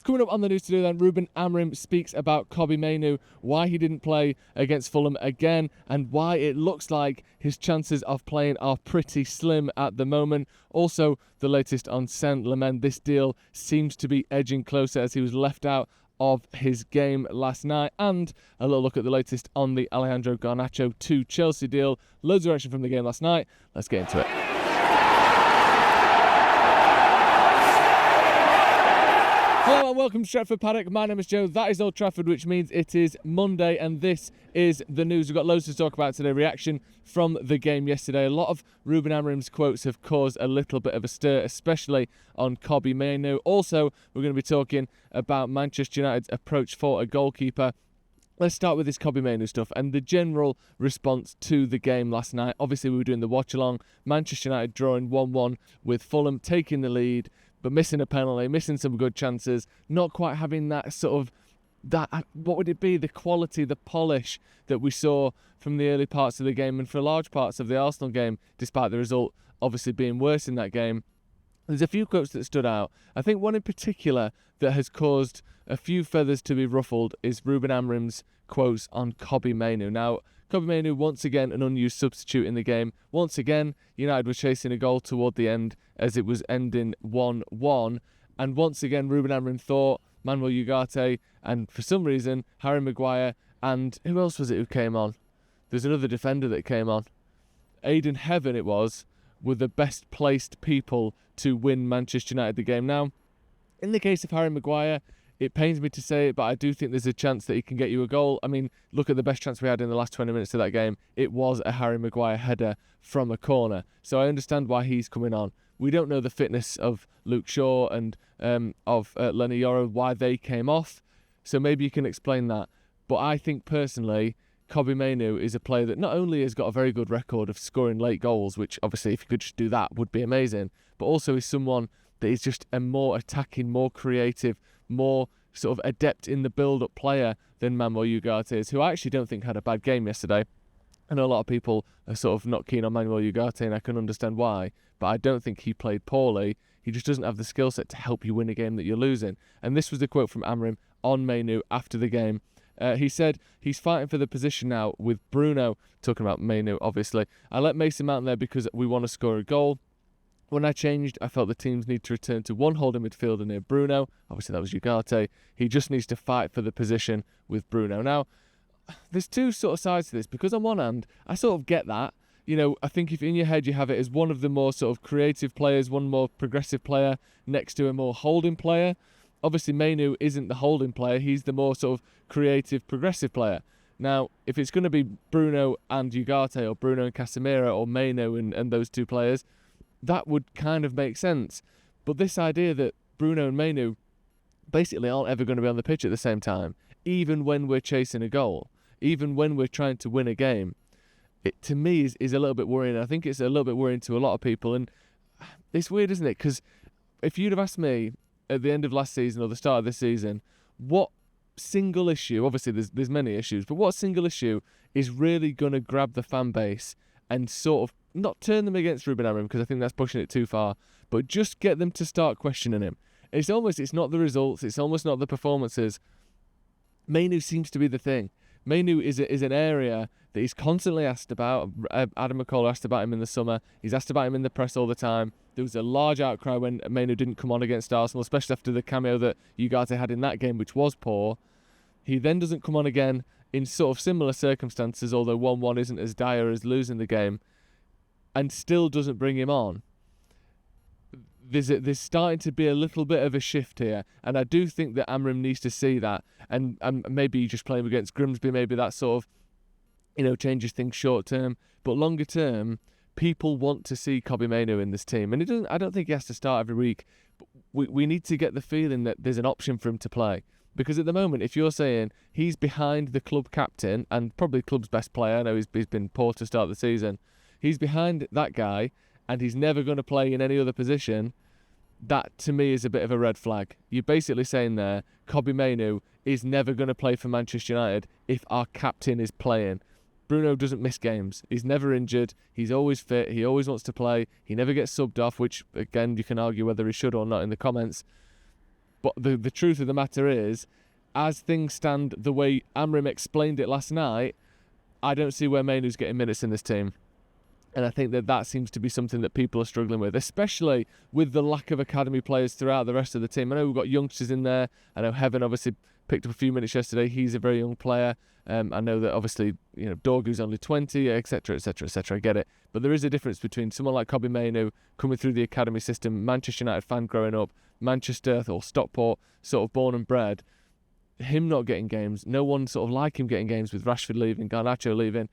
Coming up on the news today then, Ruben Amorim speaks about Kobbie Mainoo, why he didn't play against Fulham again, and why it looks like his chances of playing are pretty slim at the moment. Also, the latest on Saint-Lemain. This deal seems to be edging closer as he was left out of his game last night, and a little look at the latest on the Alejandro Garnacho to Chelsea deal. Loads of action from the game last night. Let's get into it. Hello and welcome to Stretford Paddock. My name is Joe. That is Old Trafford, which means it is Monday, and this is the news. We've got loads to talk about today. Reaction from the game yesterday. A lot of Ruben Amorim's quotes have caused a little bit of a stir, especially on Kobbie Mainoo. Also, we're going to be talking about Manchester United's approach for a goalkeeper. Let's start with this Kobbie Mainoo stuff and the general response to the game last night. Obviously, we were doing the watch-along. Manchester United drawing 1-1 with Fulham, taking the lead, but missing a penalty, missing some good chances, not quite having that sort of, what would it be, the quality, the polish that we saw from the early parts of the game and for large parts of the Arsenal game, despite the result obviously being worse in that game. There's a few quotes that stood out. I think one in particular that has caused a few feathers to be ruffled is Ruben Amorim's quotes on Kobbie Mainoo. Now, Kobbie Mainoo, once again, an unused substitute in the game. Once again, United was chasing a goal toward the end as it was ending 1-1. And once again, Ruben Amorim thought Manuel Ugarte and, for some reason, Harry Maguire and who else was it who came on? There's another defender that came on. Aidan Heaven, it was, were the best placed people to win Manchester United the game. Now, in the case of Harry Maguire, it pains me to say it, but I do think there's a chance that he can get you a goal. I mean, look at the best chance we had in the last 20 minutes of that game. It was a Harry Maguire header from a corner. So I understand why he's coming on. We don't know the fitness of Luke Shaw and of Lenny Yoro, why they came off. So maybe you can explain that. But I think personally, Kobbie Mainoo is a player that not only has got a very good record of scoring late goals, which obviously if he could just do that would be amazing, but also is someone that is just a more attacking, more creative, more sort of adept in the build-up player than Manuel Ugarte is, who I actually don't think had a bad game yesterday. I know a lot of people are sort of not keen on Manuel Ugarte, and I can understand why, but I don't think he played poorly. He just doesn't have the skill set to help you win a game that you're losing. And this was the quote from Amorim on Mainoo after the game. He said he's fighting for the position now with Bruno, talking about Mainoo obviously. I let Mason Mount there because we want to score a goal. When I changed, I felt the teams need to return to one holding midfielder near Bruno. Obviously, that was Ugarte. He just needs to fight for the position with Bruno. Now, there's two sort of sides to this, because on one hand, I sort of get that. You know, I think if in your head you have it as one of the more sort of creative players, one more progressive player next to a more holding player. Obviously, Mainoo isn't the holding player. He's the more sort of creative, progressive player. Now, if it's going to be Bruno and Ugarte, or Bruno and Casemiro, or Mainoo and those two players, that would kind of make sense. But this idea that Bruno and Mainoo basically aren't ever going to be on the pitch at the same time, even when we're chasing a goal, even when we're trying to win a game, it to me is a little bit worrying. I think it's a little bit worrying to a lot of people. And it's weird, isn't it? Because if you'd have asked me at the end of last season or the start of this season, what single issue, obviously there's many issues, but what single issue is really going to grab the fan base and sort of not turn them against Ruben Amorim, because I think that's pushing it too far, but just get them to start questioning him. It's not the results, it's almost not the performances. Mainoo seems to be the thing. Mainoo is an area that he's constantly asked about. Adam McCall asked about him in the summer. He's asked about him in the press all the time. There was a large outcry when Mainoo didn't come on against Arsenal, especially after the cameo that Ugarte had in that game, which was poor. He then doesn't come on again in sort of similar circumstances, although 1-1 isn't as dire as losing the game, and still doesn't bring him on. There's starting to be a little bit of a shift here, and I do think that Amorim needs to see that, and maybe just playing against Grimsby, maybe that sort of, changes things short term, but longer term, people want to see Kobbie Mainoo in this team, and I don't think he has to start every week, but we need to get the feeling that there's an option for him to play. Because at the moment, if you're saying he's behind the club captain and probably club's best player, I know he's been poor to start the season, he's behind that guy and he's never going to play in any other position, that to me is a bit of a red flag. You're basically saying there, Kobbie Mainoo is never going to play for Manchester United if our captain is playing. Bruno doesn't miss games. He's never injured. He's always fit. He always wants to play. He never gets subbed off, which, again, you can argue whether he should or not in the comments. But the truth of the matter is, as things stand the way Amorim explained it last night, I don't see where Mainoo's getting minutes in this team. And I think that seems to be something that people are struggling with, especially with the lack of academy players throughout the rest of the team. I know we've got youngsters in there. I know Heaven obviously picked up a few minutes yesterday. He's a very young player. I know that obviously, Dorgu's only 20, etc., etc., etc. I get it. But there is a difference between someone like Kobbie Mainoo coming through the academy system, Manchester United fan growing up, Manchester or Stockport sort of born and bred, him not getting games, no one sort of like him getting games with Rashford leaving, Garnacho leaving.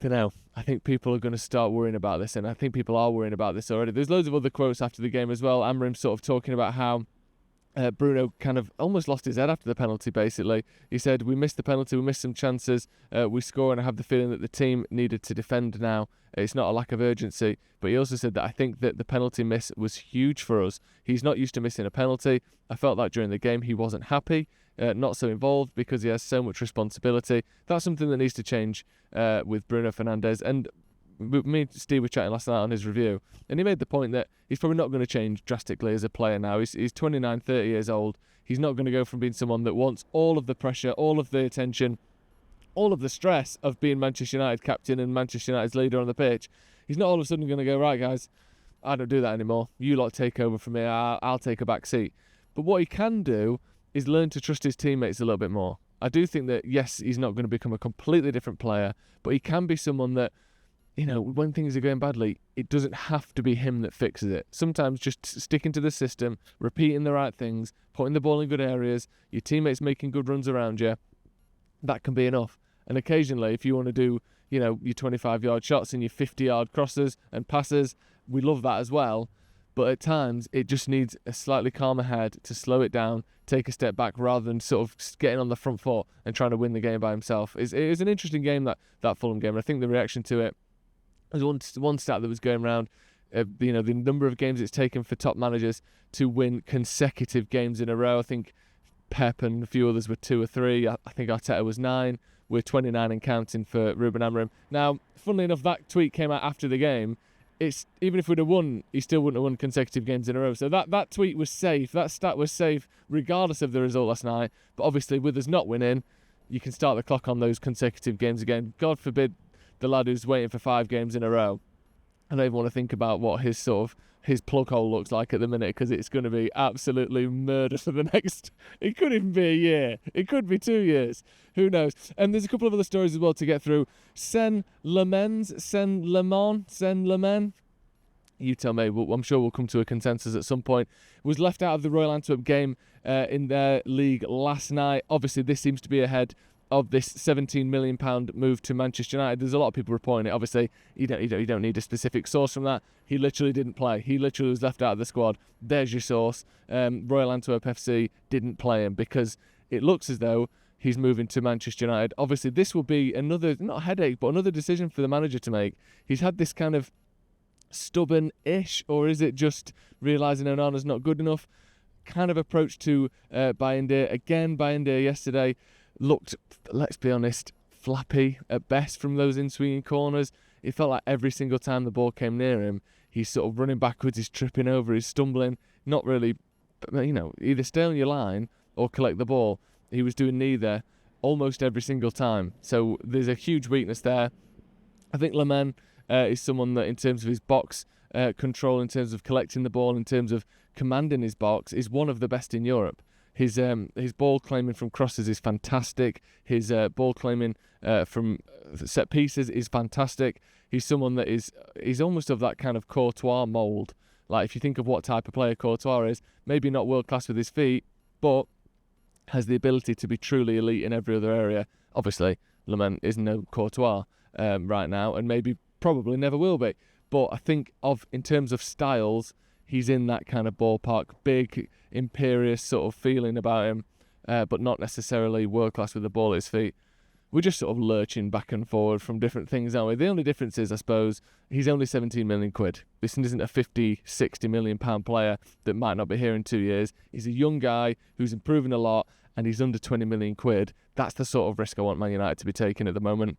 Don't know. I think people are going to start worrying about this, and I think people are worrying about this already. There's loads of other quotes after the game as well. Amorim sort of talking about how Bruno kind of almost lost his head after the penalty, basically. He said, we missed the penalty, we missed some chances, we score, and I have the feeling that the team needed to defend now. It's not a lack of urgency. But he also said that I think that the penalty miss was huge for us. He's not used to missing a penalty. I felt that during the game he wasn't happy, not so involved because he has so much responsibility. That's something that needs to change with Bruno Fernandes. And me and Steve were chatting last night on his review, and he made the point that he's probably not going to change drastically as a player now. He's 29, 30 years old. He's not going to go from being someone that wants all of the pressure, all of the attention, all of the stress of being Manchester United captain and Manchester United's leader on the pitch. He's not all of a sudden going to go, right guys, I don't do that anymore. You lot take over from me. I'll take a back seat. But what he can do is learn to trust his teammates a little bit more. I do think that, yes, he's not going to become a completely different player, but he can be someone that, when things are going badly, it doesn't have to be him that fixes it. Sometimes just sticking to the system, repeating the right things, putting the ball in good areas, your teammates making good runs around you, that can be enough. And occasionally, if you want to do, your 25-yard shots and your 50-yard crosses and passes, we love that as well. But at times, it just needs a slightly calmer head to slow it down, take a step back, rather than sort of getting on the front foot and trying to win the game by himself. It is an interesting game, that Fulham game. And I think the reaction to it, there's one stat that was going around, the number of games it's taken for top managers to win consecutive games in a row. I think Pep and a few others were 2 or 3. I think Arteta was 9. We're 29 and counting for Ruben Amorim. Now, funnily enough, that tweet came out after the game. It's even if we'd have won, he still wouldn't have won consecutive games in a row. So that tweet was safe. That stat was safe regardless of the result last night. But obviously, with us not winning, you can start the clock on those consecutive games again. God forbid the lad who's waiting for 5 games in a row. I don't even want to think about what his plug hole looks like at the minute, because it's going to be absolutely murder for the next... It could even be a year. It could be 2 years. Who knows? And there's a couple of other stories as well to get through. Sen-Lemain. You tell me. I'm sure we'll come to a consensus at some point. Was left out of the Royal Antwerp game in their league last night. Obviously, this seems to be ahead of this £17 million move to Manchester United. There's a lot of people reporting it. Obviously, you don't need a specific source from that. He literally didn't play. He literally was left out of the squad. There's your source. Royal Antwerp FC didn't play him because it looks as though he's moving to Manchester United. Obviously, this will be another, not a headache, but another decision for the manager to make. He's had this kind of stubborn-ish, or is it just realising Onana's not good enough kind of approach to Bayindir. Again, Bayindir yesterday looked, let's be honest, flappy at best from those in-swinging corners. It felt like every single time the ball came near him, he's sort of running backwards, he's tripping over, he's stumbling, not really, either stay on your line or collect the ball. He was doing neither almost every single time. So there's a huge weakness there. I think Lemain is someone that, in terms of his box control, in terms of collecting the ball, in terms of commanding his box, is one of the best in Europe. His ball claiming from crosses is fantastic. His ball claiming from set pieces is fantastic. He's someone that he's almost of that kind of Courtois mould. Like, if you think of what type of player Courtois is, maybe not world class with his feet, but has the ability to be truly elite in every other area. Obviously, Lemain is no Courtois right now, and probably never will be. But I think in terms of styles, he's in that kind of ballpark, big, imperious sort of feeling about him, but not necessarily world-class with the ball at his feet. We're just sort of lurching back and forward from different things, aren't we? The only difference is, I suppose, he's only 17 million quid. This isn't a 50, 60 million pound player that might not be here in 2 years. He's a young guy who's improving a lot, and he's under 20 million quid. That's the sort of risk I want Man United to be taking at the moment.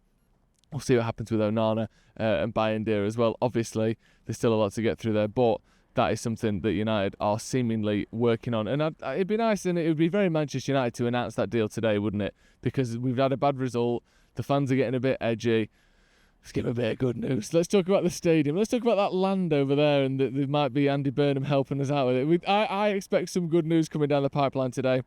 We'll see what happens with Onana and Bayindir as well. Obviously, there's still a lot to get through there, but that is something that United are seemingly working on. And it'd be nice, and it would be very Manchester United to announce that deal today, wouldn't it? Because we've had a bad result. The fans are getting a bit edgy. Let's give them a bit of good news. Let's talk about the stadium. Let's talk about that land over there, and that there might be Andy Burnham helping us out with it. I expect some good news coming down the pipeline today.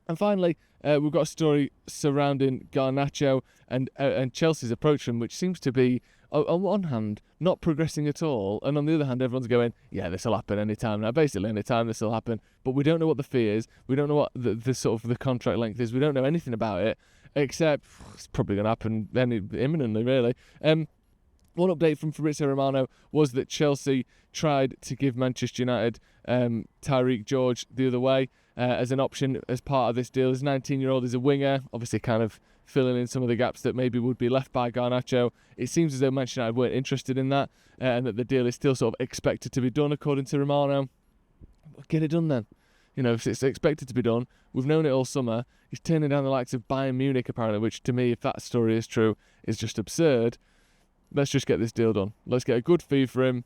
And finally, we've got a story surrounding Garnacho and Chelsea's approach to him, which seems to be, on one hand, not progressing at all, and on the other hand, everyone's going, yeah, this will happen any time now. Basically, any time this will happen. But we don't know what the fee is. We don't know what the sort of the contract length is. We don't know anything about it, except it's probably going to happen imminently, really. One update from Fabrizio Romano was that Chelsea tried to give Manchester United Tyreek George the other way as an option as part of this deal. His 19-year-old is a winger, obviously kind of filling in some of the gaps that maybe would be left by Garnacho. It seems as though Manchester United weren't interested in that, and that the deal is still sort of expected to be done, according to Romano. Get it done then. You know, if it's expected to be done, we've known it all summer. He's turning down the likes of Bayern Munich, apparently, which to me, if that story is true, is just absurd. Let's just get this deal done. Let's get a good fee for him.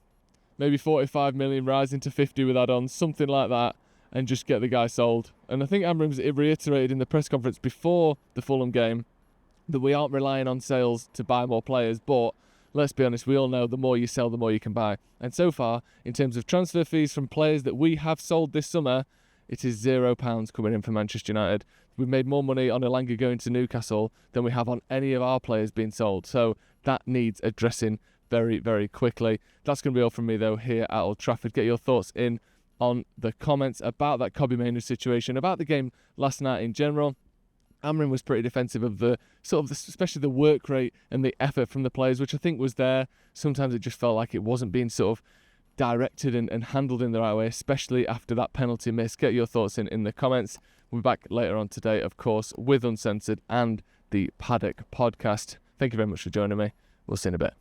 Maybe 45 million rising to 50 with add-ons, something like that, and just get the guy sold. And I think Amorim's reiterated in the press conference before the Fulham game that we aren't relying on sales to buy more players, but let's be honest, we all know the more you sell, the more you can buy. And so far, in terms of transfer fees from players that we have sold this summer, it is £0 coming in for Manchester United. We've made more money on Elanga going to Newcastle than we have on any of our players being sold. So that needs addressing very, very quickly. That's going to be all from me, though, here at Old Trafford. Get your thoughts in on the comments about that Kobbie Mainoo situation, about the game last night in general. Amorim was pretty defensive of the especially the work rate and the effort from the players, which I think was there. Sometimes it just felt like it wasn't being sort of directed and handled in the right way, especially after that penalty miss. Get your thoughts in the comments. We'll be back later on today, of course, with Uncensored and the Paddock podcast. Thank you very much for joining me. We'll see you in a bit.